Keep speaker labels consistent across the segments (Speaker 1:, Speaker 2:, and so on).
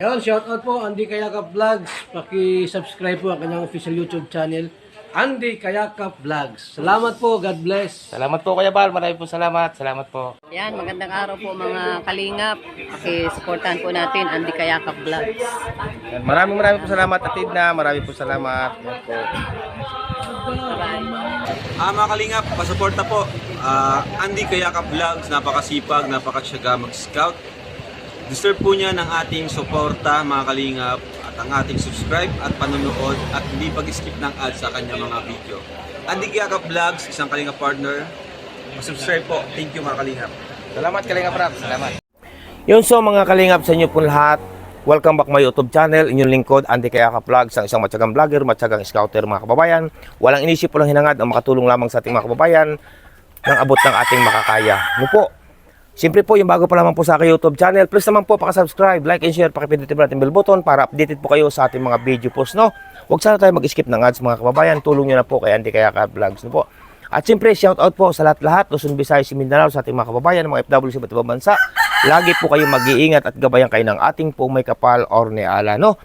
Speaker 1: Ayun, shoutout po Andy Kayakap Vlogs. Paki-subscribe po ang kanyang official YouTube channel, Andy Kayakap Vlogs. Salamat po, God bless.
Speaker 2: Salamat po Kuya Bal, maraming po salamat. Salamat po.
Speaker 3: Yan, magandang araw po mga kalingap. Paki-supportahan po natin Andy Kayakap Vlogs.
Speaker 2: Yan, maraming po salamat Atid na, maraming po salamat. Yan po.
Speaker 4: Mga kalingap, pasuporta po. Andy Kayakap Vlogs, napakasipag, napakasyaga mag-scout. Deserve po niya ng ating suporta mga kalingap at ang ating subscribe at panonood at hindi pag-skip ng ads sa kanya mga video. Andy Kayakap Vlogs, isang kalingap partner. Subscribe po. Thank you mga kalingap.
Speaker 2: Salamat Kalingap Rap, salamat. Yun, so mga kalingap sa inyo po lahat. Welcome back my YouTube channel, inyong lingkod Andy Kayakap Vlogs, ang isang matyagang vlogger, matyagang scouter mga kababayan. Walang inisip, walang hinangad ang makatulong lamang sa ating mga kababayan ng abot ng ating makakaya. Ano po? Siyempre po, yung bago pa lamang po sa aking YouTube channel, please naman po pakasubscribe, like and share, pakipindutin po natin bell button para updated po kayo sa ating mga video posts, no? Huwag sana tayo mag-skip ng ads mga kababayan, tulong nyo na po kay Andy Kayakap Vlogs, no po? At siyempre, shoutout po sa lahat-lahat, Luzon, Visayas, Mindanao, sa ating mga kababayan, mga FW sa iba't ibang bansa. Lagi po kayo mag-iingat at gabayan kayo ng ating pong may kapal or neala, no?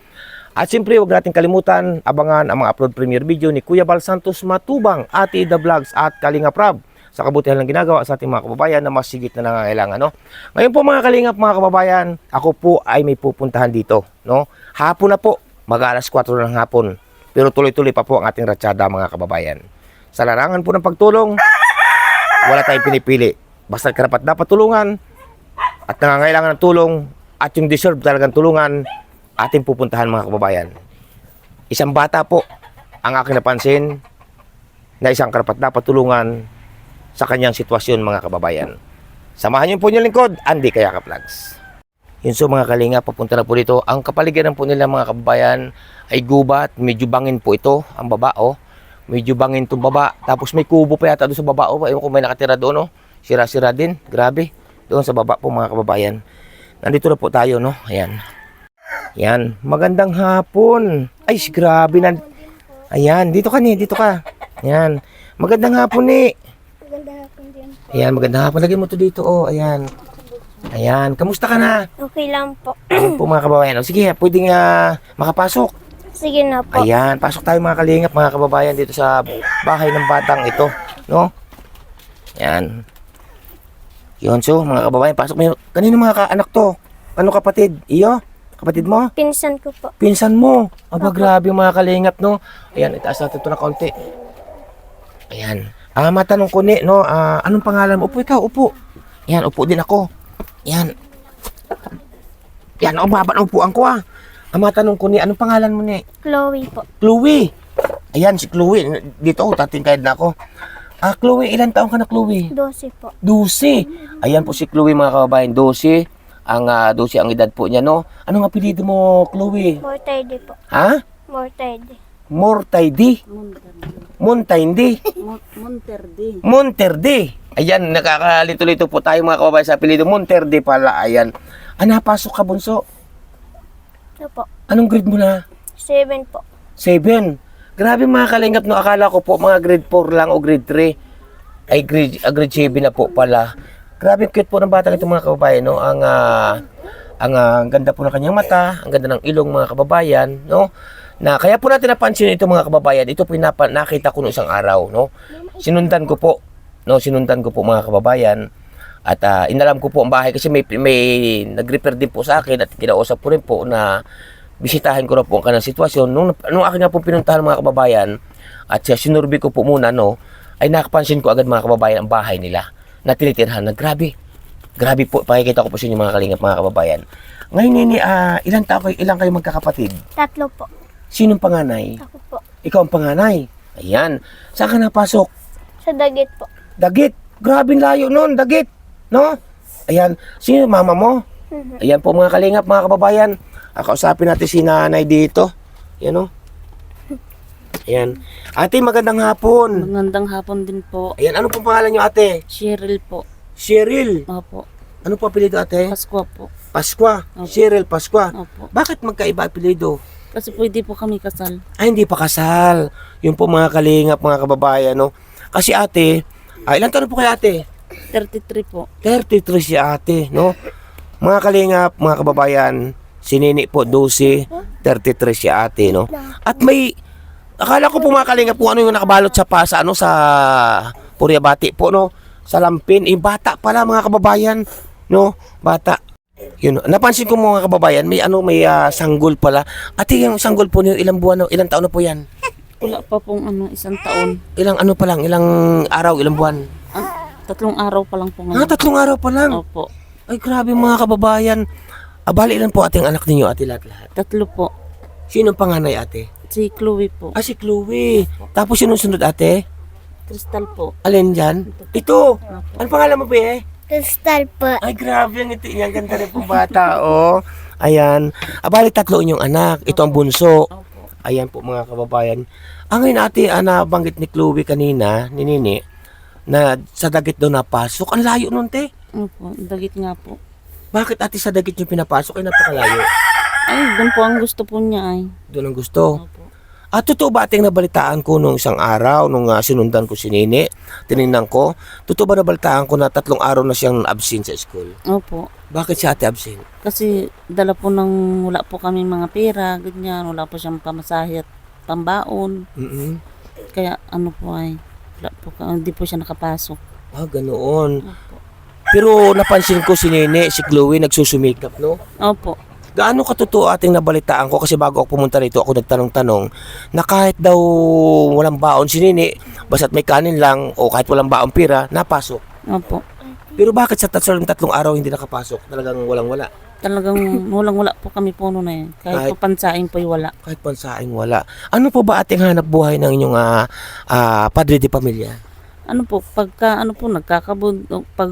Speaker 2: At siyempre, huwag natin kalimutan, abangan ang mga upload premiere video ni Kuya Bal Santos Matubang, Ati The Vlogs at Kalingap Rab sa kabutihan ng ginagawa sa ating mga kababayan na mas sigit na nangangailangan, no? Ngayon po mga kalingap, mga kababayan, ako po ay may pupuntahan dito, no? Hapon na po, mag-alas 4 ng hapon. Pero tuloy-tuloy pa po ang ating ratsyada mga kababayan. Sa larangan po ng pagtulong, wala tayong pinipili. Basta karapat dapat tulungan at nangangailangan ng tulong at yung deserve talagang tulungan, ating pupuntahan mga kababayan. Isang bata po ang aking napansin na isang karapat dapat tulungan sa kanyang sitwasyon mga kababayan. Samahan niyo po yung lingkod, Andy Kayakap Vlogs. Yun, so mga kalinga, papunta na po dito. Ang kapaligiran po nila mga kababayan ay gubat, medyo bangin po ito, ang baba, oh. Medyo bangin itong baba. Tapos may kubo pa yata doon sa baba, oh. Ewan ko may nakatira doon, oh. Sira-sira din, grabe. Doon sa baba po mga kababayan. Nandito na po tayo, no? Ayan. Ayan, magandang hapon. Ay, grabe na. Ayan, dito ka ni, dito ka. Ayan, magandang hapon ni. Ayan, magandang hapon. Lagyan mo to dito, oh. Ayan. Ayan, kamusta ka na?
Speaker 5: Okay lang po.
Speaker 2: Ayan po mga kababayan. O, sige, pwedeng makapasok.
Speaker 5: Sige na po.
Speaker 2: Ayan, pasok tayo mga kalingap, mga kababayan dito sa bahay ng batang ito, no? Ayan. Yun, so, mga kababayan, pasok mo. Kanino mga anak to? Ano kapatid? Iyo? Kapatid mo?
Speaker 5: Pinsan ko po.
Speaker 2: Pinsan mo? Aba, grabe mga kalingap, no? Ayan, itaas natin ito na kaunti. Ayan. Matanong ko ni, no? Anong pangalan mo? Upo ikaw, upo. Ayan, upo din ako. Ayan. Ayan, baba ng upuan ko, matanong ko ni, anong pangalan mo ni?
Speaker 5: Chloe po.
Speaker 2: Chloe. Ayan, si Chloe. Dito, tatingkayad na ako. Chloe, ilan taong ka na, Chloe?
Speaker 5: 12 po.
Speaker 2: 12. Ayan po si Chloe, mga kababayan. 12. 12 ang edad po niya, no? Anong apelido mo, Chloe?
Speaker 5: Mortide po.
Speaker 2: Ha?
Speaker 5: Mortide.
Speaker 2: Mortaydi. Montaydi. Monterde. Ayan, nakakalito-lito po tayo mga kababayan sa apelido. Monterde pala, ayan. Napasok ka, bunso?
Speaker 5: Ito po.
Speaker 2: Anong grade mo na?
Speaker 5: 7 po.
Speaker 2: 7. Grabe mga kalingap, no? Akala ko po mga grade 4 lang o grade 3. Ay, grade 7 na po pala. Grabe cute po ng batang ito mga kababayan, no? Ang ganda po ng kanyang mata, ang ganda ng ilong mga kababayan, no? Na kaya po natin napansin ito mga kababayan. Ito po nakita ko noong isang araw, no? Sinundan ko po mga kababayan. At inalam ko po ang bahay kasi may nag-refer din po sa akin at kinausap ko rin po na bisitahin ko na po ang kanyang sitwasyon. Nung akin nga po pinuntahan mga kababayan at sinurvey ko po muna, no, ay nakapansin ko agad mga kababayan ang bahay nila na tinitirhan na grabe po. Pakikita ko po sa inyo mga kalingap mga kababayan. Ngayon nini, ilang kayo magkakapatid?
Speaker 5: 3 po.
Speaker 2: Sinong panganay?
Speaker 5: Ako po.
Speaker 2: Ikaw ang panganay. Ayan. Saan ka napasok?
Speaker 5: Sa Dagit po.
Speaker 2: Dagit. Grabing layo nun, Dagit. No? Ayan. Sino mama mo? Ayan po mga kalingap, mga kababayan. Kausapin natin si nanay dito. Ayan, no? Ayan. Ate, magandang hapon.
Speaker 6: Magandang hapon din po.
Speaker 2: Ayan, ano pong pangalan niyo, ate?
Speaker 6: Cheryl po.
Speaker 2: Cheryl.
Speaker 6: Opo.
Speaker 2: Ano po apelido, ate?
Speaker 6: Pasko po.
Speaker 2: Pasqua.
Speaker 6: Opo.
Speaker 2: Cheryl Pasqua.
Speaker 6: Opo.
Speaker 2: Bakit magkaiba apelido?
Speaker 6: Kasi pwede po kami kasal.
Speaker 2: Ay, hindi pa kasal. Yun po mga kalingap, mga kababayan, no? Kasi ate, ilan taon po kay ate?
Speaker 6: 33 po.
Speaker 2: 33 si ate, no? Mga kalingap, mga kababayan, Si Nini po 12, 33 si ate, no? At may, akala ko po mga kalingap kung ano yung nakabalot sa ano, sa Puriabati po, no? Sa lampin, bata pala mga kababayan, no? Bata. Yun, napansin ko mga kababayan, may sanggol pala. Ate, yung sanggol po niyo, ilang buwan, ilang taon na po yan?
Speaker 6: Wala pa pong isang taon.
Speaker 2: Ilang ano pa lang, ilang araw, ilang buwan?
Speaker 6: 3 araw pa lang po ngayon.
Speaker 2: 3 araw pa lang.
Speaker 6: Opo.
Speaker 2: Ay, grabe mga kababayan. Bali ilan po ating anak ninyo, ate, lahat-lahat?
Speaker 6: 3 po.
Speaker 2: Sino ang panganay, ate?
Speaker 6: Si Chloe po.
Speaker 2: Si Chloe. Tapos sino sunod, ate?
Speaker 6: Crystal po.
Speaker 2: Alin dyan? Ito. Ano pangalan mo, be?
Speaker 5: Crystal po.
Speaker 2: Ay, grabe ang ngiti niya. Ganda rin po bata, oh. Ayan. Bali 3 inyong anak. Ito ang bunso. Ayan po mga kababayan. Ngayon, ate, nabanggit ni Chloe kanina, ni Nini, na sa Dagit daw napasok. Ang layo nun, te.
Speaker 6: Opo, Dagit nga po.
Speaker 2: Bakit ate sa Dagit yung pinapasok? Ay, napakalayo.
Speaker 6: Ay, doon po ang gusto po niya ay.
Speaker 2: Doon ang gusto.
Speaker 6: Opo.
Speaker 2: Totoo ba ating nabalitaan ko nung isang araw, nung sinundan ko si Nini, tinignan ko, totoo ba nabalitaan ko na 3 araw na siyang absent sa school?
Speaker 6: Opo.
Speaker 2: Bakit si ate absent?
Speaker 6: Kasi dala po ng wala po kami mga pera, ganyan. Wala po siyang pamasahe at pambaon.
Speaker 2: Mm-mm.
Speaker 6: Kaya po ay, wala po, hindi po siya nakapasok.
Speaker 2: Ganoon. Pero napansin ko si Nini, si Chloe, nagsusumikap, no?
Speaker 6: Opo.
Speaker 2: Gaano katotoo ating nabalitaan ko kasi bago ako pumunta rito, ako nagtanong-tanong na kahit daw walang baon si Nini, basta't may kanin lang o kahit walang baon pira, napasok.
Speaker 6: Opo.
Speaker 2: Pero bakit sa 3 araw hindi nakapasok? Talagang walang-wala.
Speaker 6: Talagang walang-wala po kami po noon eh. Kahit po pansaing po wala.
Speaker 2: Kahit pansaing wala. Ano po ba ating hanap buhay ng inyong padre de pamilya?
Speaker 6: Pagka nagkakabod, pag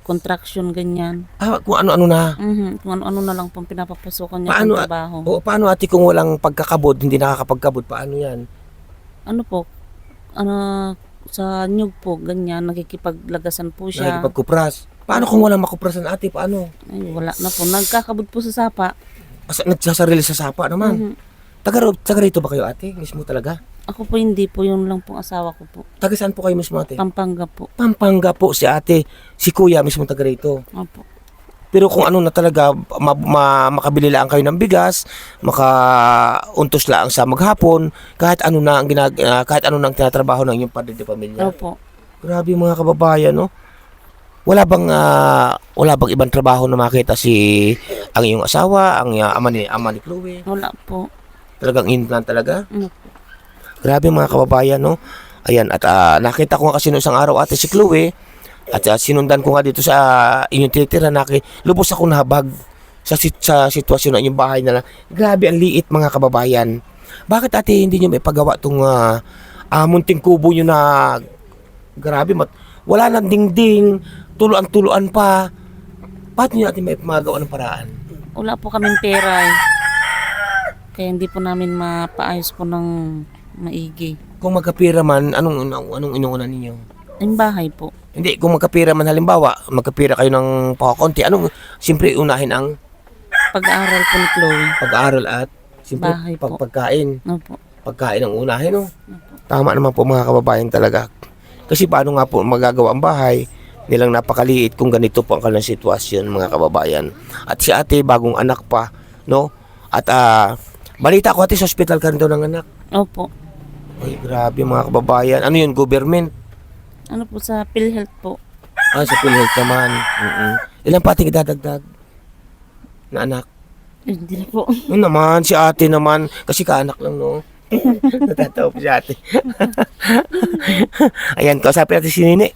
Speaker 6: contraction ganyan.
Speaker 2: Kung ano-ano na.
Speaker 6: Kung ano-ano na lang pong pinapapasokan niya ng trabaho.
Speaker 2: Paano ate kung walang pagkakabod, hindi nakakapagkabod, paano yan?
Speaker 6: Sa nyug po, ganyan, nakikipaglagasan po siya.
Speaker 2: Nakikipagkupras. Paano kung walang makuprasan ate, paano?
Speaker 6: Ay, wala na po. Nagkakabod po sa sapa.
Speaker 2: Nagsasarili sa sapa naman. Taga rito ba kayo ate? Mismo talaga?
Speaker 6: Ako po hindi po, yun lang pong asawa ko po.
Speaker 2: Taga saan po kayo mismo ate?
Speaker 6: Pampanga po.
Speaker 2: Pampanga po si ate. Si kuya mismo taga rito.
Speaker 6: Opo.
Speaker 2: Pero kung ano na talaga, makabili lang kayo ng bigas, makauntos lang sa maghapon, kahit ano na ang kahit ano na ang tinatrabaho ng inyong padre de pamilya.
Speaker 6: Opo.
Speaker 2: Grabe mga kababayan, no? Wala bang ibang trabaho na makita ang iyong asawa, ang ama ni Chloe?
Speaker 6: Wala po.
Speaker 2: Talagang in plan talaga?
Speaker 6: Opo.
Speaker 2: Grabe mga kababayan, no? Ayan, at nakita ko nga kasi noong isang araw ate si Chloe, at sinundan ko nga dito sa inyong tinitira, lubos ako nahabag sa sitwasyon ng inyong bahay na lang. Grabe ang liit mga kababayan. Bakit ate hindi nyo may pagawa itong munting kubo nyo na grabe, wala nang dingding, tuluan pa. Paano nyo natin may magawa ng paraan?
Speaker 6: Wala po kaming pera eh. Kaya hindi po namin mapaayos po ng maigi.
Speaker 2: Kung magkapira man, anong inuuna ninyo?
Speaker 6: Yung bahay po.
Speaker 2: Hindi, kung magkapira man halimbawa, magkapira kayo ng pakakunti, siyempre unahin ang
Speaker 6: Pag-aaral po ni Chloe.
Speaker 2: pag-aaral at siyempre
Speaker 6: Bahay po.
Speaker 2: pagkain.
Speaker 6: Opo.
Speaker 2: Pagkain ang unahin, no? Tama naman po mga kababayan talaga. Kasi paano nga po magagawa ang bahay nilang napakaliit kung ganito po ang kanilang sitwasyon mga kababayan. At si ate, bagong anak pa, no? At balita ko ate, sa hospital ka rin daw ng anak.
Speaker 6: Opo.
Speaker 2: Ay, grabe mga kababayan. Ano yun, government?
Speaker 6: Po sa PhilHealth po.
Speaker 2: Sa PhilHealth naman. Ilan pa ating idadagdag na anak?
Speaker 6: Hindi na po.
Speaker 2: Yun naman, si ate naman. Kasi kaanak lang, no? Natatawa po si ate. Ayan, kausapin natin si Nini.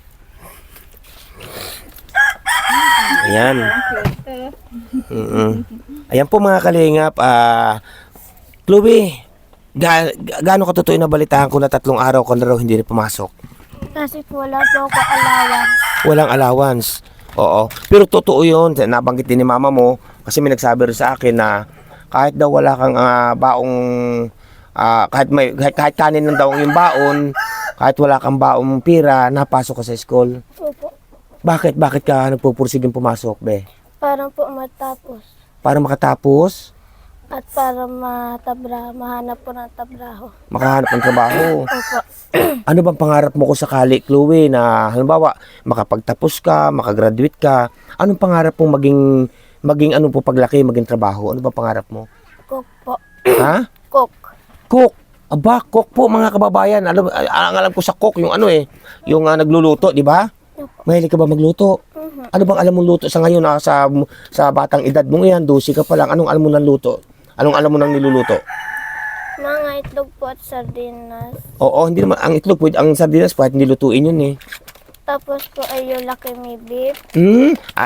Speaker 2: Ayan. Ayan po mga kalingap. Chloe, gaano ka totoo na balitaan ko na 3 araw ko na raw hindi na pumasok?
Speaker 5: Kasi po wala po ako allowance.
Speaker 2: Walang allowance. Oo. Pero totoo yun. Nabanggit din ni mama mo. Kasi may nagsabi rin sa akin na kahit daw wala kang baong kahit kanin lang daw yung baon, kahit wala kang baong pira, napasok ka sa school.
Speaker 5: Opo.
Speaker 2: Bakit ka nagpupursiging pumasok, be?
Speaker 5: Para po matapos.
Speaker 2: Para makatapos,
Speaker 5: At para mahanap po ng trabaho.
Speaker 2: makahanap ng trabaho.
Speaker 5: Opo.
Speaker 2: Ano bang pangarap mo kung sakali, Chloe, na halimbawa makapagtapos ka, makagraduate ka? Anong pangarap mong maging maging ano po paglaki, maging trabaho? Ano ba pangarap mo?
Speaker 5: Cook po.
Speaker 2: Ha?
Speaker 5: Cook.
Speaker 2: Cook. Aba, cook po mga kababayan. Ang alam ko sa cook, yung ano yung nagluluto, di ba? Mahilig ka ba magluto? Ano bang alam mong luto sa ngayon sa batang edad mo yan? 12 ka pa lang. Anong alam mo ng luto? Anong alam mo ng niluluto?
Speaker 5: Mga itlog po at sardinas.
Speaker 2: Oo, hindi naman ang itlog, ang sardinas po, hindi lutuin yun eh.
Speaker 5: Tapos po ay yung laki may beef.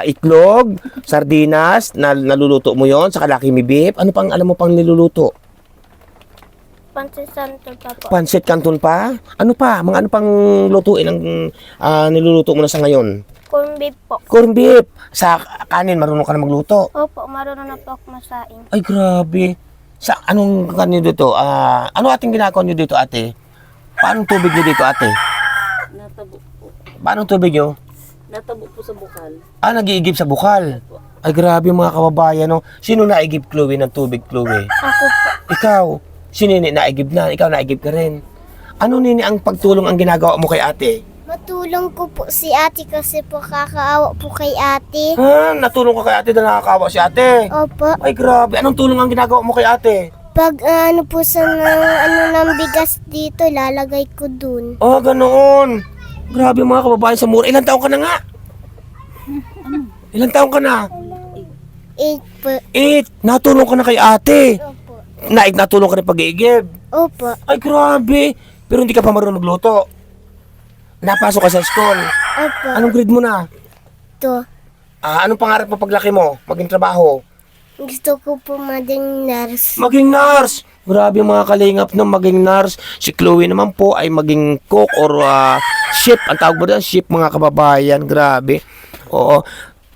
Speaker 2: Itlog, sardinas, naluluto mo yon, saka laki may beef. Ano pang alam mo pang niluluto?
Speaker 5: Pansit santo pa po.
Speaker 2: Pancit canton pa? Ano pa? Mga ano pang lutuin ang niluluto mo na sa ngayon?
Speaker 5: Corn beef po.
Speaker 2: Corn beef. Sa kanin, marunong ka na magluto.
Speaker 5: Opo, marunong na po ako masaing.
Speaker 2: Ay, grabe. Sa anong kanyo dito? Ano ating ginagawa nyo dito, ate? Paano tubig nyo dito, ate?
Speaker 6: Natabo po.
Speaker 2: Paano tubig nyo?
Speaker 6: Natabo po sa bukal.
Speaker 2: Nag-iigib sa bukal. Ay, grabe mga kababayan, no? Sino naigib, Chloe, ng tubig, Chloe?
Speaker 5: Ako po.
Speaker 2: Ikaw. Si Nini naigib na. Ikaw naigib ka rin. Ano, Nini, ang pagtulong ang ginagawa mo kay ate?
Speaker 5: Matulong ko po si ate kasi po kakaawa po kay ate.
Speaker 2: Natulong ka kay ate na nakakawa si ate.
Speaker 5: Opo.
Speaker 2: Ay, grabe. Anong tulong ang ginagawa mo kay ate?
Speaker 5: Pag ano po sa ng bigas dito, lalagay ko dun.
Speaker 2: Ganoon. Grabe mga kababayan sa mura. Ilan taong ka na nga? Ilan taong ka na?
Speaker 5: 8 po.
Speaker 2: 8. Natulong ka na kay ate.
Speaker 5: Opo.
Speaker 2: Natulong ka rin pag-iigib.
Speaker 5: Opo.
Speaker 2: Ay, grabe. Pero hindi ka pa marunong magluto. Napasok ka sa school.
Speaker 5: Opo.
Speaker 2: Anong grade mo na?
Speaker 5: To.
Speaker 2: Anong pangarap mo paglaki mo? Maging trabaho?
Speaker 5: Gusto ko po maging nurse.
Speaker 2: Maging nurse. Grabe mga kalingap na maging nurse. Si Chloe naman po ay maging cook or chef. Ang tawag mo doon, chef mga kababayan. Grabe. Oo.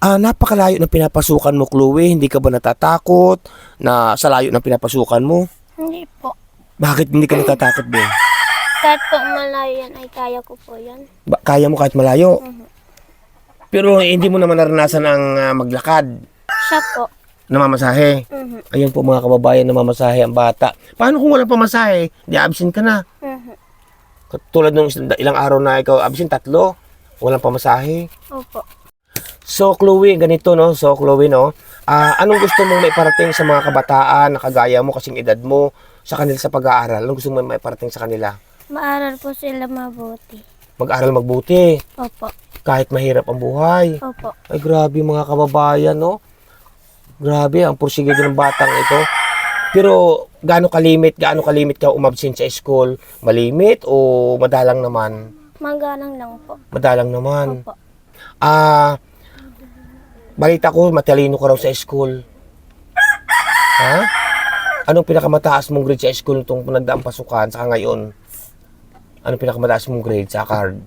Speaker 2: Napakalayo ng pinapasukan mo, Chloe. Hindi ka ba natatakot na sa layo ng pinapasukan mo?
Speaker 5: Hindi po.
Speaker 2: Bakit hindi ka natatakot, be?
Speaker 5: Kahit po malayo yan ay kaya ko po yan.
Speaker 2: Kaya mo kahit malayo. Pero hindi mo naman naranasan ang maglakad.
Speaker 5: Siya po.
Speaker 2: Namamasahe. Ayun po mga kababayan, namamasahe ang bata. Paano kung wala pamasahe? Di absent ka na. Tulad nung ilang araw na ikaw absent, 3. Walang pamasahe.
Speaker 5: Opo.
Speaker 2: So Chloe, ganito no. So Chloe no. Anong gusto mong maiparating sa mga kabataan na kagaya mo kasing edad mo sa kanila sa pag-aaral? Anong gusto mong maiparating sa kanila?
Speaker 5: Maaral po sila mabuti.
Speaker 2: Mag-aral magbuti.
Speaker 5: Opo.
Speaker 2: Kahit mahirap ang buhay.
Speaker 5: Opo.
Speaker 2: Ay grabe mga kababayan no. Grabe ang porsigido ng batang ito. Pero gaano kalimit ka umabsent sa school? Malimit o madalang naman?
Speaker 5: Magalang lang po.
Speaker 2: Madalang naman.
Speaker 5: Opo.
Speaker 2: Balita ko matalino ka raw sa school. Ha? Anong pinakamataas mong grade sa school nitong nagdaang pasukan sa ngayon? Anong pinakamataas mong grade sa card?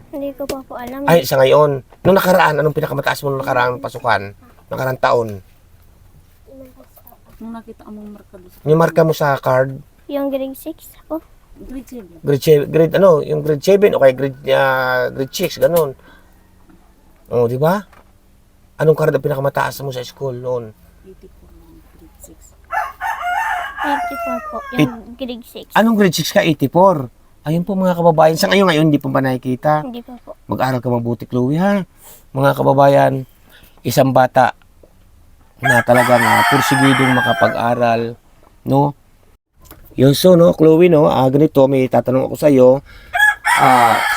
Speaker 5: Hindi ko pa po alam.
Speaker 2: Ay, sa ngayon. Nung nakaraan, anong pinakamataas mo nung nakaraang pasukan? Nakaraang taon?
Speaker 6: Nung nakita mo marka doon.
Speaker 2: Yung marka mo sa card?
Speaker 5: Yung grade 6 po.
Speaker 6: Grade 7.
Speaker 2: Yung grade 7 o kaya grade 6, ganun. Oh, di ba? Anong card ang pinakamataas mo sa school noon?
Speaker 6: 84 grade 6.
Speaker 5: 84 po. Yung grade 6.
Speaker 2: Anong grade 6 ka? 84. Ayun po mga kababayan. Sa ngayon, hindi pa ba nakikita?
Speaker 5: Hindi pa po.
Speaker 2: Mag-aral ka mabuti, Chloe, ha? Mga kababayan, isang bata na talagang pursigidong makapag-aral, no? Yun, so, no, Chloe, no, ganito, may tatanong ako sa'yo.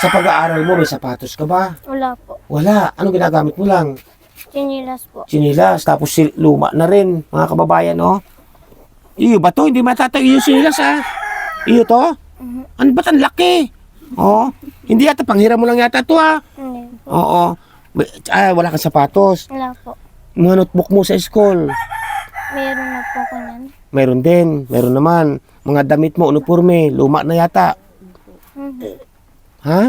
Speaker 2: Sa pag-aaral mo, may sapatos ka ba?
Speaker 5: Wala po.
Speaker 2: Wala. Anong ginagamit mo lang?
Speaker 5: Chinilas po.
Speaker 2: Sinilas, tapos luma na rin, mga kababayan, no? Iyo ba to? Hindi matatayo yung sinilas, ha? Iyo to? Ano ba't ang laki? Oh, hindi yata, panghiram mo lang yata to, ha?
Speaker 5: Hindi po.
Speaker 2: Oo. Wala kang sapatos.
Speaker 5: Wala po.
Speaker 2: Mga notebook mo sa school.
Speaker 5: Meron na po ko nan.
Speaker 2: Meron din, meron naman. Mga damit mo, uniforme, luma na yata. Ha?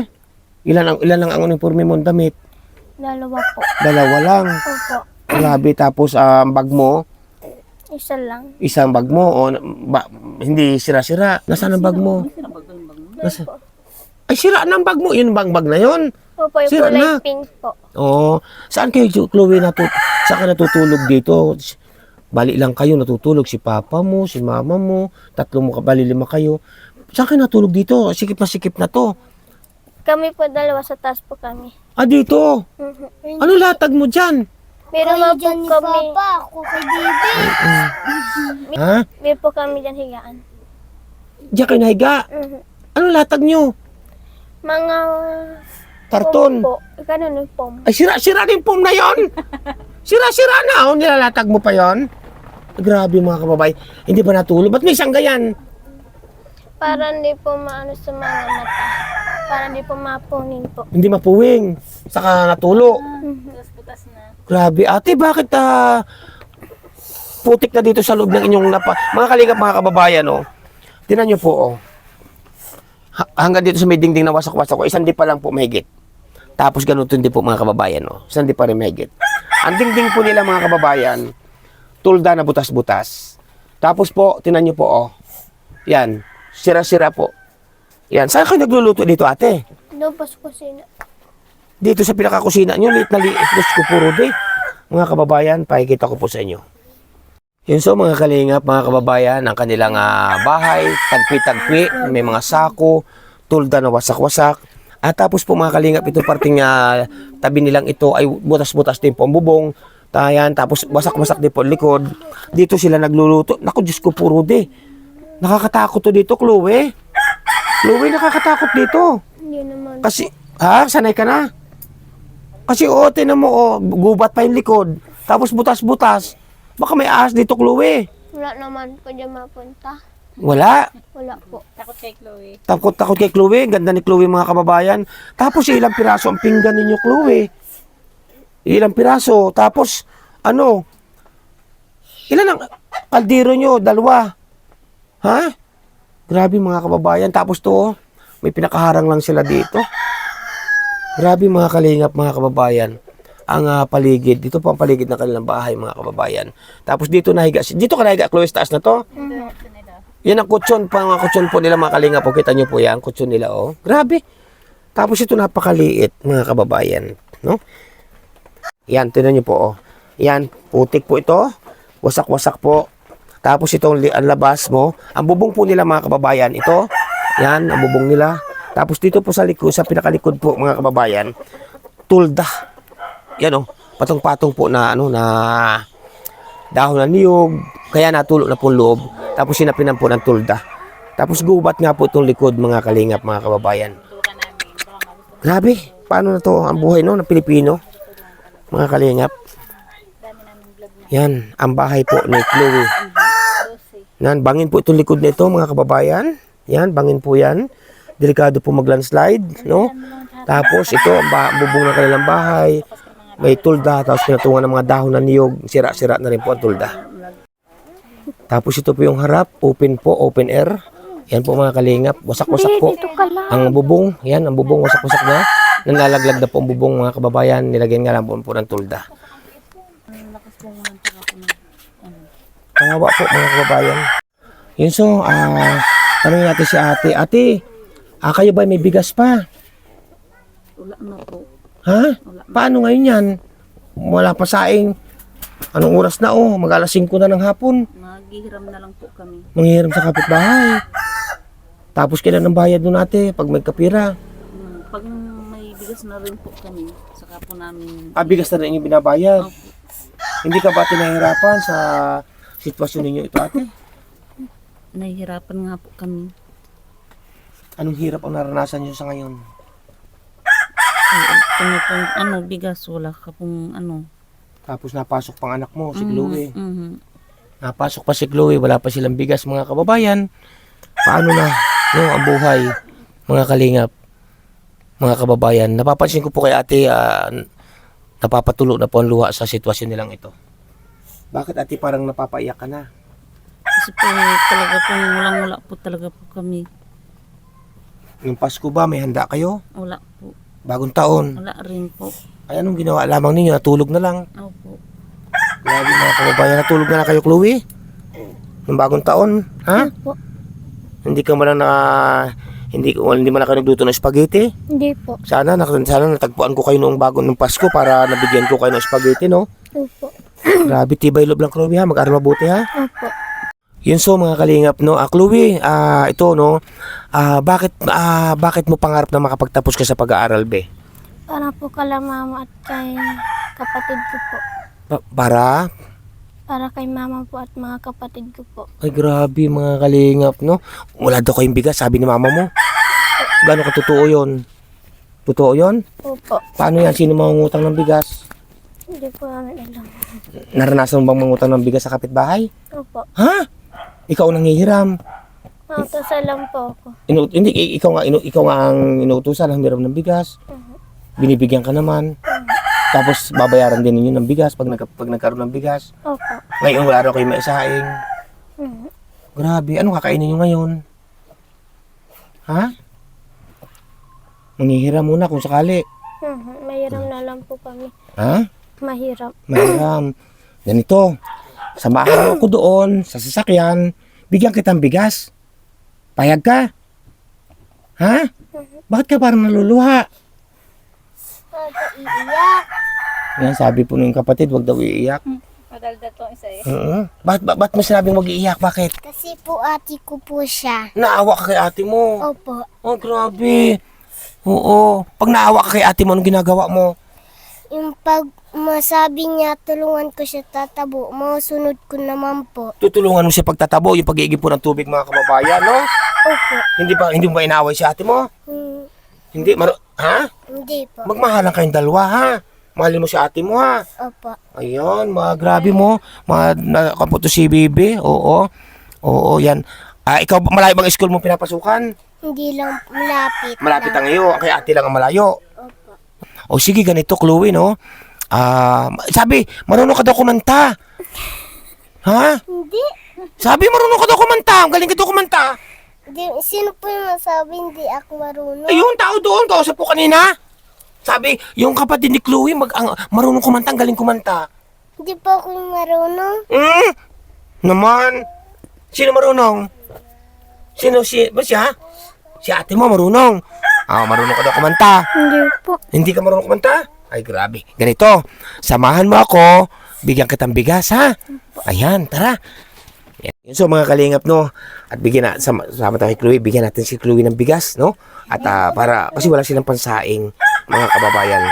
Speaker 2: Ilan lang ang uniforme mo damit?
Speaker 5: Dalawa po.
Speaker 2: Dalawa lang.
Speaker 5: Opo.
Speaker 2: Grabe, tapos ang bag mo,
Speaker 5: Isa lang.
Speaker 2: isang bag mo, hindi sira-sira. Nasaan ang bag mo? Nasa? Ay, sira na ang bag mo. Yun bang bag na yun?
Speaker 5: Opo, yung
Speaker 2: Sira
Speaker 5: kulay
Speaker 2: na.
Speaker 5: pink po.
Speaker 2: Oo. Saan kayo, Chloe, saan ka natutulog dito? Bali lang kayo natutulog. Si papa mo, si mama mo, 3 mo, bali 5 kayo. Saan kayo natulog dito? Sikip na to.
Speaker 5: Kami po dalawa sa taas po kami.
Speaker 2: Dito. Ano latag mo dyan?
Speaker 5: Meron man po kami. Papa, ako kay Bibi.
Speaker 2: Ha?
Speaker 5: Meron po kami dyan higaan.
Speaker 2: Diyan kayo nahiga. Ano latag nyo?
Speaker 5: Mga
Speaker 2: Karton.
Speaker 5: po. Ganun yung pom.
Speaker 2: Ay, sira-sira din pom na yon. Sira-sira na. Oh, nilalatag mo pa yon. Grabe mga kababay. Hindi ba natulog? Ba't may sanggayan?
Speaker 5: Para hindi po maano sa mga mata. Para hindi po mapungin po.
Speaker 2: Hindi mapuwing. Saka natulo. Grabe. Ate, bakit putik na dito sa loob ng inyong mga kalingap, mga kababayan, oh. Tinan nyo po, oh. Hanggang dito sa may dingding na wasak-wasak ko, isang di pa lang po mahigit. Tapos ganito din po mga kababayan, oh. Isang di pa rin mahigit. Ang dingding po nila mga kababayan, tulda na butas-butas. Tapos po, tinan nyo po, oh. Yan. Sira-sira po. Yan. Saan kayo nagluluto dito, ate?
Speaker 5: Doon po sa kusina.
Speaker 2: Dito sa pinakakusina nyo, liit na liit. Diyos ko puro day. Mga kababayan, pakikita ko po sa inyo. Yun so mga kalingap, mga kababayan, ang kanilang bahay, tagpi-tagpi, may mga sako, tulda na wasak-wasak. At tapos po mga kalingap, ito parting tabi nilang ito ay butas-butas din po ang bubong. Tayan, tapos wasak-wasak din po ang likod. Dito sila nagluluto. Naku, Diyos ko puro day. Nakakatakot to dito, Chloe. Chloe, nakakatakot dito.
Speaker 5: Hindi naman.
Speaker 2: Kasi, sanay ka na. Kasi tinan mo, gubat pa yung likod. Tapos butas-butas. Baka may ahas dito, Chloe.
Speaker 5: Wala naman po dyan mapunta.
Speaker 2: Wala.
Speaker 5: Wala po.
Speaker 2: Takot kay Chloe. Ganda ni Chloe, mga kababayan. Tapos ilang piraso ang pinggan ninyo, Chloe. Ilang piraso. Tapos, ilan ang kaldero nyo? Dalawa. Ha? Grabe mga kababayan. Tapos to, may pinakaharang lang sila dito. Grabe mga kalingap, mga kababayan. Ang paligid. Dito po ang paligid ng kanilang bahay, mga kababayan. Tapos dito nahiga. Dito ka nahiga, Chloe, sa taas na to? Yan ang kutsyon, mga kutsyon po nila, mga kalingap. O, kita nyo po yan, kutsyon nila, oh. Grabe. Tapos ito napakaliit, mga kababayan. No? Yan, tinan nyo po, oh. Yan, putik po ito. Wasak-wasak po. Tapos itong ang labas mo. Ang bubong po nila, mga kababayan, ito. Yan, ang bubong nila. Tapos dito po sa likod, sa pinakalikod po, mga kababayan, tulda. Yan, oh. Patong-patong po na, na dahon ng niyog. Kaya natulog na po loob. Tapos sinapinan po ng tulda. Tapos gubat nga po itong likod, mga kalingap, mga kababayan. Grabe. Paano na to ang buhay, no, ng Pilipino? Mga kalingap. Yan, ang bahay po ni Chloe. Yan, bangin po itong likod nito, mga kababayan. Yan, bangin po yan. Delikado po mag-landslide, no? Tapos ito, ang bubong ng kanilang bahay. May tulda, tapos pinatungan ng mga dahon ng niyog. Sira-sira na rin po ang tulda. Tapos ito po yung harap, open po, open air. Yan po mga kalingap, wasak-wasak po. Ang bubong, yan, ang bubong wasak-wasak na. Nanlalaglag na po ang bubong, mga kababayan. Nilagyan nga lang po ng tulda. Pangawa po, mga kababayan. Yun so, tanongin natin si ate. Ate, kayo ba may bigas pa?
Speaker 6: Wala na po.
Speaker 2: Ha? Paano ngayon yan? Wala pa saing. Anong oras na, mag-alas 5 na ng hapon.
Speaker 6: Maghihiram na lang po kami.
Speaker 2: Manghihiram sa kapitbahay. Tapos kailan ang bayad nun ate pag may kapira?
Speaker 6: Pag may bigas na rin po kami, saka po namin...
Speaker 2: Bigas na rin yung binabayad.
Speaker 6: Opo.
Speaker 2: Hindi ka ba tinahirapan sa sitwasyon ninyo ito ate?
Speaker 6: Nahihirapan nga po kami.
Speaker 2: Anong hirap ang naranasan nyo sa ngayon?
Speaker 6: Bigas, wala ka pong
Speaker 2: Tapos napasok pang anak mo, si Chloe. Napasok pa si Chloe, wala pa silang bigas, mga kababayan. Paano na, ang buhay, mga kalingap, mga kababayan. Napapansin ko po kay ate, napapatulo na po ang luha sa sitwasyon nilang ito. Bakit ate parang napapaiyak ka na?
Speaker 6: Kasi po talaga po, walang-wala po talaga po kami.
Speaker 2: Yung Pasko ba, may handa kayo?
Speaker 6: Wala po.
Speaker 2: Bagong taon.
Speaker 6: Wala rin po.
Speaker 2: Ay, anong ginawa lamang ninyo? Natulog na lang.
Speaker 6: Opo.
Speaker 2: Grabe mga kababayan, natulog na lang kayo, Chloe? Yung bagong taon, ha?
Speaker 5: Opo.
Speaker 2: Hindi ka man hindi man na kayo nagluto ng spaghetti?
Speaker 5: Hindi po.
Speaker 2: Sana natagpuan ko kayo noong bagong Pasko para nabigyan ko kayo ng spaghetti, no?
Speaker 5: Opo.
Speaker 2: Grabe, tibay loob lang, Chloe, ha? Mag-aral mabuti, ha?
Speaker 5: Opo.
Speaker 2: Yun so, mga kalingap, no? Chloe, ito, no? Bakit mo pangarap na makapagtapos ka sa pag-aaral, be?
Speaker 5: Para po kala mama at kay kapatid ko po.
Speaker 2: Para?
Speaker 5: Para kay mama po at mga kapatid ko po.
Speaker 2: Ay, grabe mga kalingap, no? Wala daw kayong bigas, sabi ni mama mo. Gano'n katotoo yun? Totoo yun?
Speaker 5: Opo.
Speaker 2: Paano yan? Sino mangungutang ng bigas?
Speaker 5: Hindi po namin alam.
Speaker 2: Naranasan mo bang mangutang ng bigas sa kapitbahay?
Speaker 5: Opo.
Speaker 2: Ha? Ikaw ang nanghihiram.
Speaker 5: Mautosan lang po ako.
Speaker 2: Hindi, ikaw nga ang inuutusan ng hiram ng bigas. Binibigyan ka naman. Tapos babayaran din ninyo ng bigas pag nagkaroon ng bigas.
Speaker 5: Opo.
Speaker 2: Ngayon wala raw kayo maisaing.
Speaker 5: Mhm.
Speaker 2: Grabe, ano kakainin nyo ngayon? Ha? Manghihiram muna kung sakali.
Speaker 5: Mahiram na lang po kami.
Speaker 2: Ha?
Speaker 5: Mahirap.
Speaker 2: Mahiram. Ganito, samahan mo ako doon sa sasakyan, bigyan kitang bigas. Payag ka? Ha? Bakit ka parang naluluha?
Speaker 5: Iiyak.
Speaker 2: Yan, sabi po ng kapatid, wag daw iiyak.
Speaker 3: Madalda to isa eh.
Speaker 2: Ba't mo sinabing wag iiyak? Bakit?
Speaker 5: Kasi po ate ko po siya.
Speaker 2: Naawa ka kay ate mo.
Speaker 5: Opo.
Speaker 2: Oh, grabe. Oo. Pag naawa ka kay ate mo, anong ginagawa mo?
Speaker 5: Yung pag masabi niya tulungan ko siya tatabo, masunod ko naman po.
Speaker 2: Tutulungan mo siya pagtatabo, yung pag-iigipon ng tubig mga kababayan, no?
Speaker 5: Opo.
Speaker 2: Hindi mo ba inaway si ate mo? Hindi, ha?
Speaker 5: Hindi po.
Speaker 2: Magmahalan kayong dalawa, ha? Mahalin mo si ate mo, ha?
Speaker 5: Opo.
Speaker 2: Ayun, mga grabe mo. Nakapunto si Bibi. Oo. Oo, yan. Ikaw, malayo bang school mo pinapasukan?
Speaker 5: Hindi lang malapit.
Speaker 2: Malapit ang iyo. Kay ate lang ang malayo.
Speaker 5: Opo.
Speaker 2: O sige, ganito, Chloe, no? Sabi, marunong ka daw kumanta. Ha?
Speaker 5: Hindi.
Speaker 2: Sabi, marunong ka daw kumanta. Ang galing ka daw kumanta.
Speaker 5: Sino po yung masabi hindi ako marunong?
Speaker 2: Ayun, tao doon. Kausap ko kanina. Sabi, yung kapatid ni Chloe, marunong kumanta. Ang galing kumanta.
Speaker 5: Hindi po ako yung marunong.
Speaker 2: Naman. Sino marunong? Ba siya? Si ate mo marunong. Marunong ka daw kumanta.
Speaker 5: Hindi po.
Speaker 2: Hindi ka marunong kumanta? Ay, grabe. Ganito, samahan mo ako. Bigyan kitang bigas, ha? Ayan, tara. Yan. So, mga kalingap, no? At sama tayo kay Chloe, bigyan natin si Chloe ng bigas, no? At kasi wala silang pansaing, mga kababayan.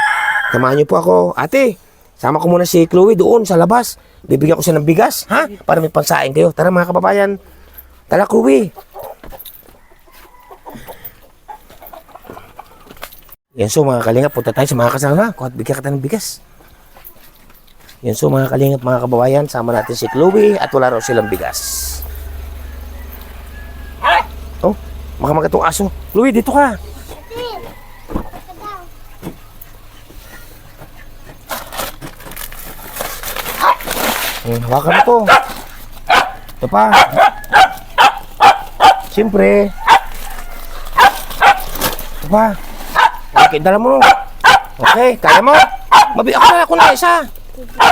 Speaker 2: Samahan niyo po ako. Ate, sama ko muna si Chloe doon sa labas. Bibigyan ko siya ng bigas, ha? Para may pansaing kayo. Tara, mga kababayan. Tara, Chloe. Yan, so mga kalingap, punta tayo sa mga kasama ko at bigyan kita ng bigas. Yan, so mga kalingap, mga kababayan, sama natin si Chloe at wala raw silang bigas. Oh, makamagat tong aso. Chloe, dito ka. Hawakan mo to. Ito pa. Siyempre. Ito pa. Okay, dala mo. Okay, kaya mo? Ako na isa.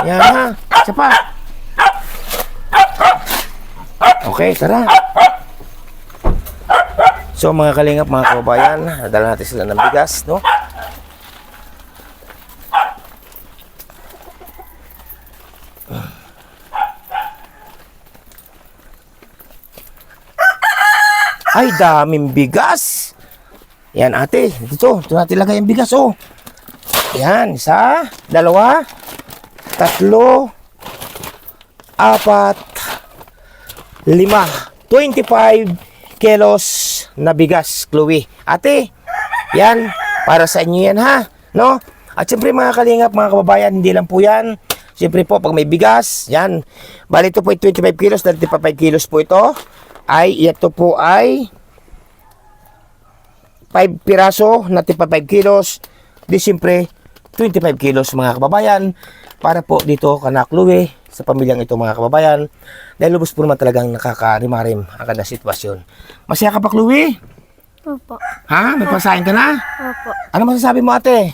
Speaker 2: Yan ha. Isa pa. Okay, tara. So mga kalingap, mga kababayan, nadala natin sila ng bigas, no? Ay, daming bigas. Yan ate, dito natin lagay yung bigas, oh. Yan, 1, 2, 3, 4, 5, 25 kilos na bigas, Chloe. Ate, yan, para sa inyo yan, ha? No? At siyempre mga kalingap, mga kababayan, hindi lang po yan. Siyempre po, pag may bigas, yan. Bali ito po ay 25 kilos, 35 kilos po ito. Ito po ay 5 piraso na 5 kilos. Di siyempre, 25 kilos mga kababayan. Para po dito kana Chloe, sa pamilyang ito mga kababayan. Dahil lubos po naman talagang nakakarimarim ang kada sitwasyon. Masaya ka pa, Chloe?
Speaker 5: Opo.
Speaker 2: Ha? May pasahin ka na?
Speaker 5: Opo.
Speaker 2: Ano masasabi mo, ate?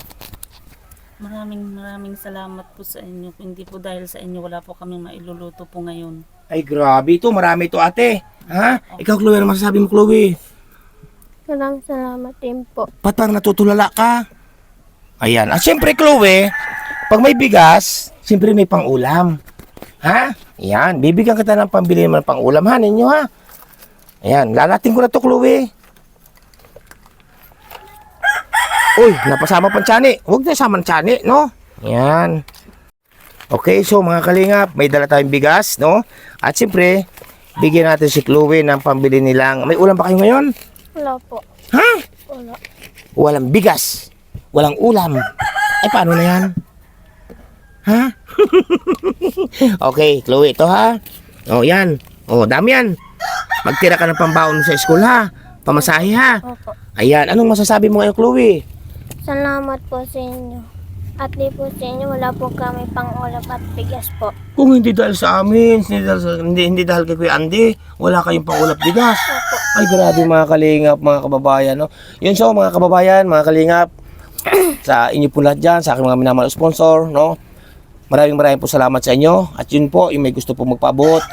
Speaker 6: Maraming salamat po sa inyo. Hindi po dahil sa inyo wala po kaming mailuluto po ngayon.
Speaker 2: Ay, grabe ito. Marami ito, ate. Ha? Ikaw, Chloe, ano masasabi mo, Chloe?
Speaker 5: Maraming salamat din po.
Speaker 2: Ba't parang natutulala ka? Ayan. At syempre, Chloe, pag may bigas, syempre may pang-ulam. Ha? Ayan. Bibigyan kita ng pambili naman ng pang-ulam, ha? Ninyo, ha? Ayan. Lalating ko na to, Chloe. Uy, napasama pang tsani. Huwag na sama ng tsani, no? Ayan. Okay, so mga kalingap, may dala tayong bigas, no? At siyempre, bigyan natin si Chloe ng pambili nilang... May ulam ba kayo ngayon?
Speaker 5: Wala po.
Speaker 2: Ha?
Speaker 5: Wala.
Speaker 2: Walang bigas. Walang ulam. Ay, paano na yan? Ha? Okay, Chloe, ito ha. O, yan. O, dami yan. Magtira ka ng pambaon sa school ha. Pamasahe ha.
Speaker 5: Opo.
Speaker 2: Ayan, anong masasabi mo ngayon, Chloe?
Speaker 5: Salamat po sa inyo. At di po sa inyo, wala po kami pang ulam at bigas po.
Speaker 2: Kung hindi dahil sa amin, hindi dahil kay Kuya Andy, wala kayong pangulap bigas. Ay, grabe mga kalingap, mga kababayan, no? Yun so, mga kababayan, mga kalingap, sa inyo po lahat dyan, sa aking mga minamahal sponsor, no? Maraming po salamat sa inyo. At yun po, yung may gusto po magpaabot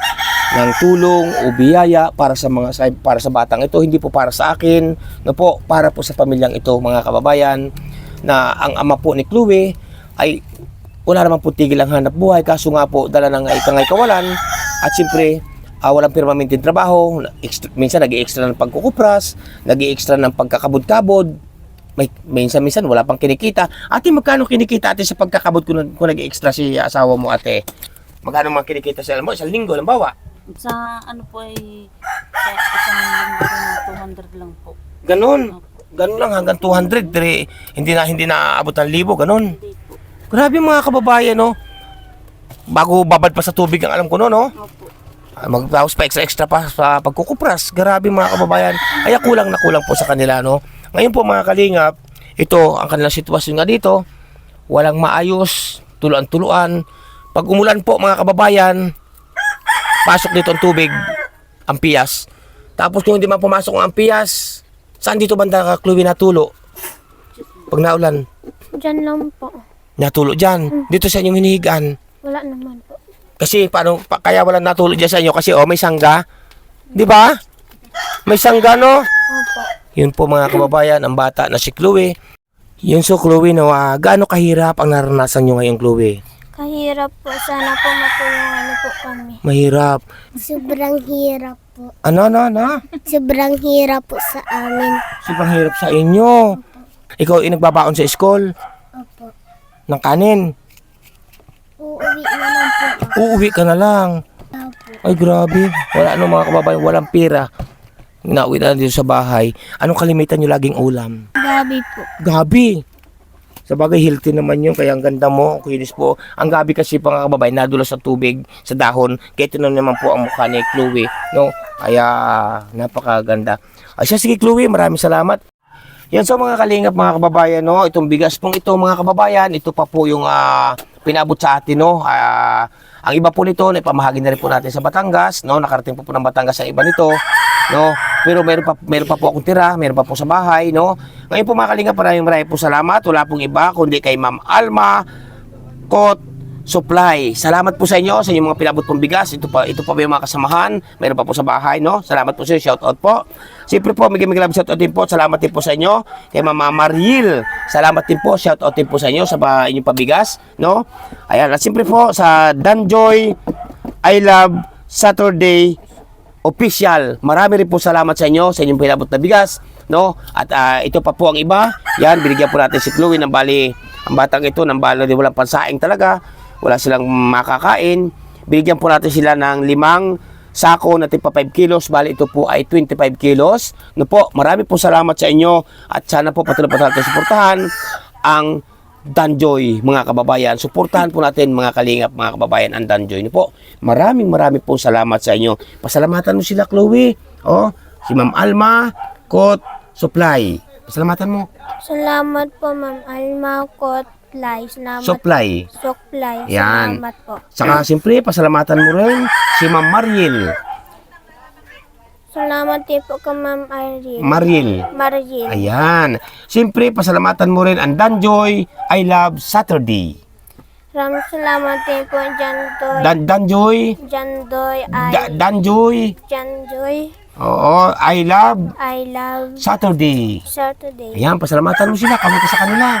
Speaker 2: ng tulong o biyaya para sa batang ito, hindi po para sa akin, no po, para po sa pamilyang ito, mga kababayan, na ang ama po ni Chloe ay wala naman po tigil ang hanap buhay, kaso nga po dala ng ikangay kawalan, at siyempre walang permanenteng trabaho, minsan nag-i-extra ng pagkukupras, nag-i-extra ng pagkakabod-kabod, minsan wala pang kinikita. Ate, magkano kinikita ate sa pagkakabod kung nag-i-extra si asawa mo ate? Magkano mga kinikita sa isang linggo, lambawa?
Speaker 6: Sa ano po ay sa isang linggo na 200 lang po.
Speaker 2: Ganon. Ganun lang hanggang 200, pero hindi na aabot ng 1,000, ganun. Grabe mga kababayan, no? Bago babad pa sa tubig ang alam ko no, no?
Speaker 6: Opo.
Speaker 2: Magtapos pa extra pa sa pagkukupras. Grabe mga kababayan. Kaya kulang na kulang po sa kanila, no? Ngayon po mga kalingap, ito ang kanilang sitwasyon nga dito. Walang maayos, tuluan-tuluan. Pag umulan po mga kababayan, pasok dito ang tubig, ang piyas. Tapos kung hindi man pumasok ang piyas, saan dito banda ka, Chloe, natulo? Pag naulan,
Speaker 5: Diyan lang po.
Speaker 2: natulo dyan. Dito sa inyong hinihigaan.
Speaker 5: Wala naman po.
Speaker 2: Kasi kaya walang natulo dyan sa inyo? Kasi may sangga. Di ba? May sangga, no?
Speaker 5: Opo.
Speaker 2: Yun po mga kababayan, ang bata na si Chloe. Yun so Chloe, no, gaano kahirap ang naranasan nyo ngayon, Chloe?
Speaker 5: Kahirap po. Sana po matulungan niyo po kami.
Speaker 2: Mahirap.
Speaker 5: Sobrang hirap po.
Speaker 2: Ano?
Speaker 5: Sobrang hirap po sa amin.
Speaker 2: Sobrang hirap sa inyo. Ikaw nagbabaon sa school
Speaker 5: Opo.
Speaker 2: ng kanin.
Speaker 5: Uuwi na lang po ako.
Speaker 2: Uuwi ka na lang.
Speaker 5: Opo.
Speaker 2: Ay, grabe. Wala mga kababayan, walang pera. Nauwi na dito sa bahay. Anong kalimitan nyo laging ulam?
Speaker 5: Gabi po.
Speaker 2: Gabi. Sa bagay, healthy naman yun. Kaya ang ganda mo, kinis po. Ang gabi kasi mga kababayan, nadulas sa tubig, sa dahon. Kaya ito na naman po ang mukha ni Chloe. No? Kaya napakaganda. Ay siya, sige Chloe, maraming salamat. Yan so mga kalingap, mga kababayan, no? Itong bigas pong ito mga kababayan, ito pa po yung pinabot sa atin, no? Ang iba po nito, naipamahagi na rin po natin sa Batangas, no? Nakarating po ng Batangas sa iba nito, no? Pero meron pa po akong tira, meron pa po sa bahay, no? Ngayon po mga kalingap, maraming po salamat. Wala pong iba kundi kay Ma'am Alma Kot Supply. Salamat po sa inyo, sa inyong mga pinabot pong bigas. Ito pa yung mga kasamahan. Meron pa po sa bahay, no? Salamat po sa inyo, shout out po. Siyempre po, may love shout out din po. Salamat din po sa inyo. Kay Mama Mariel, salamat din po, shout out din po sa inyo sa inyong pabigas, no? Ayan, at siyempre po sa Danjoy I Love Saturday Official. Marami rin po salamat sa inyo sa inyong pinabot na bigas, no? At ito pa po ang iba. Yan, binigyan po natin si Chloe ng bali, ang batang ito ng bali walang pansaing talaga. Wala silang makakain. Binigyan po natin sila ng 5 sako na tipa 5 kilos. Bali ito po ay 25 kilos. No po, marami po salamat sa inyo. At sana po patuloy po natin suportahan ang Danjoy, mga kababayan. Suportahan po natin mga kalingap, mga kababayan, ang Danjoy. No po, maraming po salamat sa inyo. Pasalamatan mo sila, Chloe. Oh, si Ma'am Alma Kot Supply. Pasalamatan mo.
Speaker 5: Salamat po, Ma'am Alma Kot Supply.
Speaker 2: Supply.
Speaker 5: Supply.
Speaker 2: Yan.
Speaker 5: Salamat po.
Speaker 2: Saka siyempre, pasalamatan mo rin si Ma'am Mariel.
Speaker 5: Salamat din po kay Ma'am Ariel.
Speaker 2: Mariel. Ayan. Siyempre, pasalamatan mo rin ang Danjoy I Love Saturday.
Speaker 5: Maraming salamat din po, Jandoy.
Speaker 2: Danjoy. Danjoy.
Speaker 5: Jandoy.
Speaker 2: Oo, I Love
Speaker 5: Saturday.
Speaker 2: Ayan, pasalamatan mo sila. Kami ka sa kanila.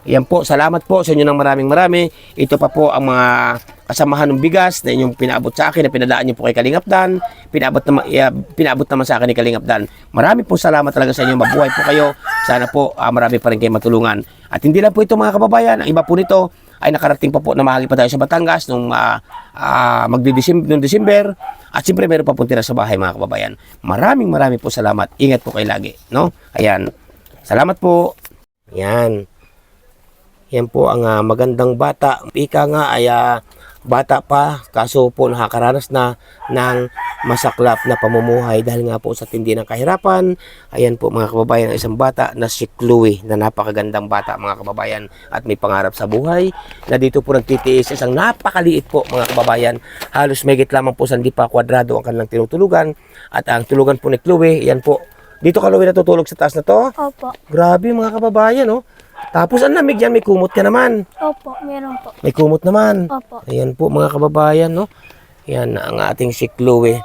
Speaker 2: Ayan po, salamat po sa inyo ng marami. Ito pa po ang mga kasamahan ng bigas na inyong pinaabot sa akin, na pinadaan niyo po kay Kalingap Dan. Pinaabot naman sa akin ni Kalingap Dan. Marami po salamat talaga sa inyo. Mabuhay po kayo. Sana po marami pa rin kayo matulungan. At hindi lang po ito mga kababayan. Ang iba po nito ay nakarating pa po na mahagi pa tayo sa Batangas nung December. At siyempre meron pa po tira sa bahay mga kababayan. Maraming po salamat. Ingat po kayo lagi, no? Ayan. Salamat po. Yan. Yan po ang magandang bata. Ika nga ay bata pa, kaso po nakakaranas na ng masaklap na pamumuhay dahil nga po sa tindi ng kahirapan. Ayan po mga kababayan, ang isang bata na si Chloe, na napakagandang bata mga kababayan at may pangarap sa buhay, na dito po nagtitiis isang napakaliit po mga kababayan. Halos megit lamang po sa hindi pa kwadrado ang kanilang tinutulugan. At ang tulugan po ni Chloe, yan po. Dito ka Chloe natutulog sa taas na to?
Speaker 5: Opo.
Speaker 2: Grabe mga kababayan, oh. Tapos ang lamig dyan, may kumot ka naman.
Speaker 5: Opo, meron po.
Speaker 2: May kumot naman.
Speaker 5: Opo.
Speaker 2: Ayan po mga kababayan, no? Yan ang ating si Chloe.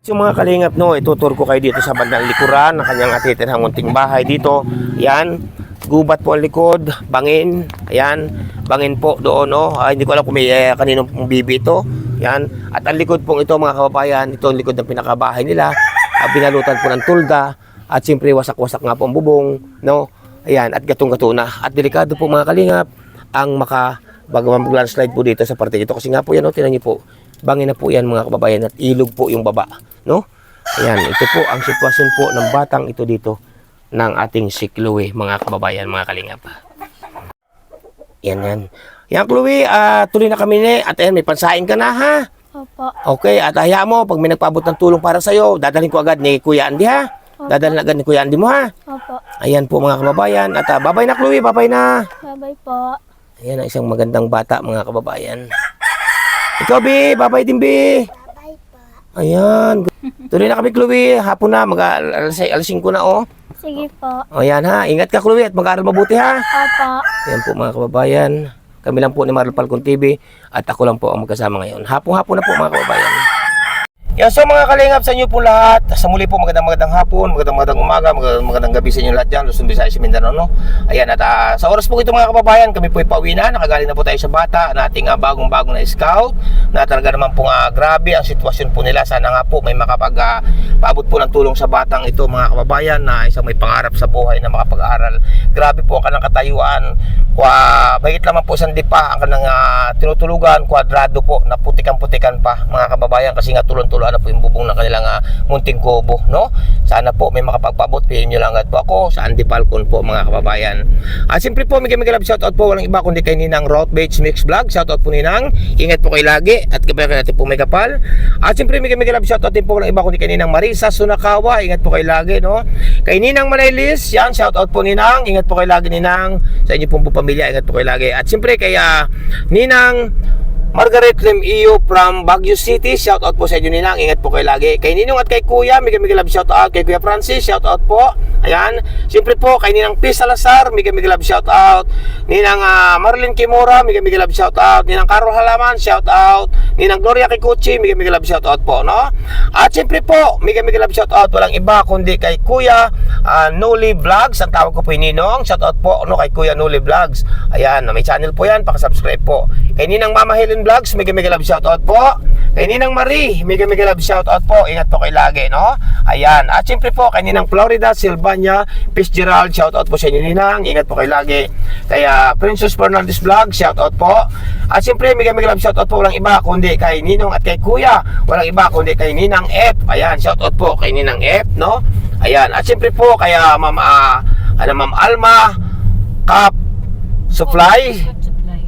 Speaker 2: So mga kalingap, no, itutur ko kayo dito sa bandang likuran ng kanyang atitirhang munting bahay dito. Yan, gubat po ang likod, bangin. Ayan, bangin po doon, no? Hindi ko alam kung may kaninong bibi ito. Yan, at ang likod pong ito mga kababayan, ito ang likod ng pinakabahay nila. Binalutan po ng tulda. At siyempre wasak-wasak nga po ang bubong, no? Ayan, at gatong-gato na. At delikado po mga kalingap ang mag-landslide po dito sa parte dito. Kasi nga po yan, no, tinan niyo po, bangin na po yan mga kababayan at ilog po yung baba, no? Ayan, ito po ang sitwasyon po ng batang ito dito ng ating si Chloe, mga kababayan, mga kalingap. Yan. Yan Chloe, tuloy na kami ni at ayan, may pansain ka na ha.
Speaker 5: Opo.
Speaker 2: Okay, at hayaan mo, pag may nagpaabot ng tulong para sa'yo, dadalhin ko agad ni Kuya Andy ha. Dadalhin agad ni Kuya Andy mo ha.
Speaker 5: Opo.
Speaker 2: Ayan po mga kababayan. At babay na Chloe, babay na.
Speaker 5: Bye-bye po.
Speaker 2: Ayan ang isang magandang bata mga kababayan. Ikaw Bi, babay din Bi.
Speaker 5: Bye po.
Speaker 2: Ayan. Tuloy na kami Chloe, hapon na, alas 5 na oh.
Speaker 5: Sige po.
Speaker 2: Ayan ha, ingat ka Chloe at mag-aaral mabuti ha.
Speaker 5: Opo.
Speaker 2: Ayan po mga kababayan. Kami lang po ni Marlon Falcon TV at ako lang po ang magkasama ngayon. Hapon na po mga kababayan. Yan, so mga kalingap sa inyo po lahat. Sa muli po magandang hapon, magandang umaga, magandang gabi sa inyo lahat dyan, Luzon, Visayas, Mindanao, no? Ayan, at sa oras po ito mga kababayan, kami po ipauwi na. Nakagaling na po tayo sa bata na ating bagong-bagong na scout, na talaga naman po grabe ang sitwasyon po nila. Sana nga po may makapag-paabot po ng tulong sa batang ito mga kababayan na isang may pangarap sa buhay na makapag-aral. Grabe po ang kanang katayuan. Mahigit lamang po sandi pa ang kanang tinutulugan, kwadrado po, na putikan-putikan pa mga kababayan kasi nga tulon-tulon ano po yung bubong ng kanilang munting kubo, no? Sana po may makapagpaabot. Pihin nyo lang agad po ako sa Andy Falcon po mga kababayan. Siyempre po, may love shoutout po, walang iba kundi kay Ninang Route Beach Mix Vlog. Shoutout po Ninang, ingat po kayo lagi at gabayan natin po may kapal. Siyempre may love shoutout din po, walang iba kundi kay Ninang Marisa Sunakawa, ingat po kayo lagi, no? Kay Ninang Manaylis, yan, shoutout po Ninang, ingat po kayo lagi Ninang, sa inyo pong pamilya, ingat po kayo lagi. At siyempre kay Ninang Margaret Lim Iyo from Baguio City, shout out po sa inyo Ninang, ingat po kayo lagi. Kay Ninong at kay Kuya, may love shout out. Kay Kuya Francis, shout out po. Ayan, siyempre po kay Ninang P. Salazar, may love shout out. Ninang Marlene Kimura, may love shout out. Ninang Carol Halaman, shout out. Ninang Gloria Kikuchi, may love shout out po, no? At siyempre po, may love shout out, walang iba kundi kay Kuya Noli Vlogs, ang tawag ko po yung Ninong, shout out po, no, kay Kuya Noli Vlogs. Ayan, may channel po yan, pakasubscribe po. Kay Ninang Mama Helen Vlogs, mega love shoutout po. Kay Ninang Marie, mega love shoutout po. Ingat po kayo lagi, no? Ayan. At siyempre po, kay Ninang Florida, Silvania, Fitzgerald, shoutout po sa inyo Ninang. Ingat po kayo lagi. Kay Princess Fernandez Vlog, shoutout po. At siyempre, mega love shoutout po. Walang iba kundi kay Ninong at kay Kuya. Walang iba kundi kay Ninang F. Ayan, shoutout po kay Ninang F, no? Ayan. At siyempre po, kay Ma'am Alma Cap Supply,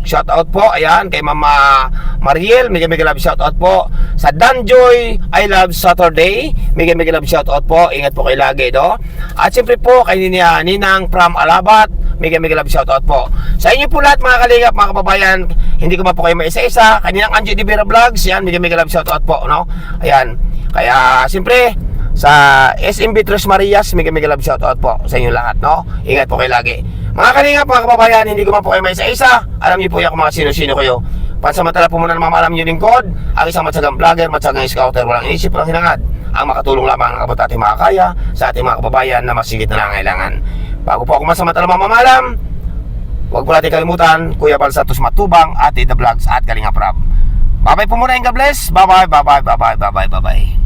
Speaker 2: shout out po. Ayan, kay Mama Mariel, mega love shout out po. Sa Danjoy, I Love Saturday, mega love shout out po. Ingat po kayo lagi, no? At siyempre po kay Ninang from Alabat, mega love shout out po. Sa inyo po lahat mga kalingap, mga kababayan, hindi ko po kayo maisa-isa. Kaninang Angie Di Vera Vlogs, yan, mega love shout out po, no? Ayan. Kaya siyempre sa SMB Tres Marias, mega love shout out po sa inyo lahat, no? Ingat po kayo lagi. Mga kalingap, mga kababayan, hindi ko po kayo may isa-isa. Alam niyo po yung mga sino-sino kayo. Pansamantala po muna na mamalam niyo lingkod, ang isang matsagang vlogger, matsagang scouter, walang inisip, walang hinangad. Ang makatulong lamang ng abot ating makakaya sa ating mga kababayan na masigit na nangangailangan. Bago po ako masamantala mamalam, huwag po natin kalimutan, Kuya Balsatos Matubang, Ate The Vlogs at Kalinga Prab. Bye-bye po muna and God bless. Bye-bye, bye-bye, bye-bye, bye-bye, bye-bye.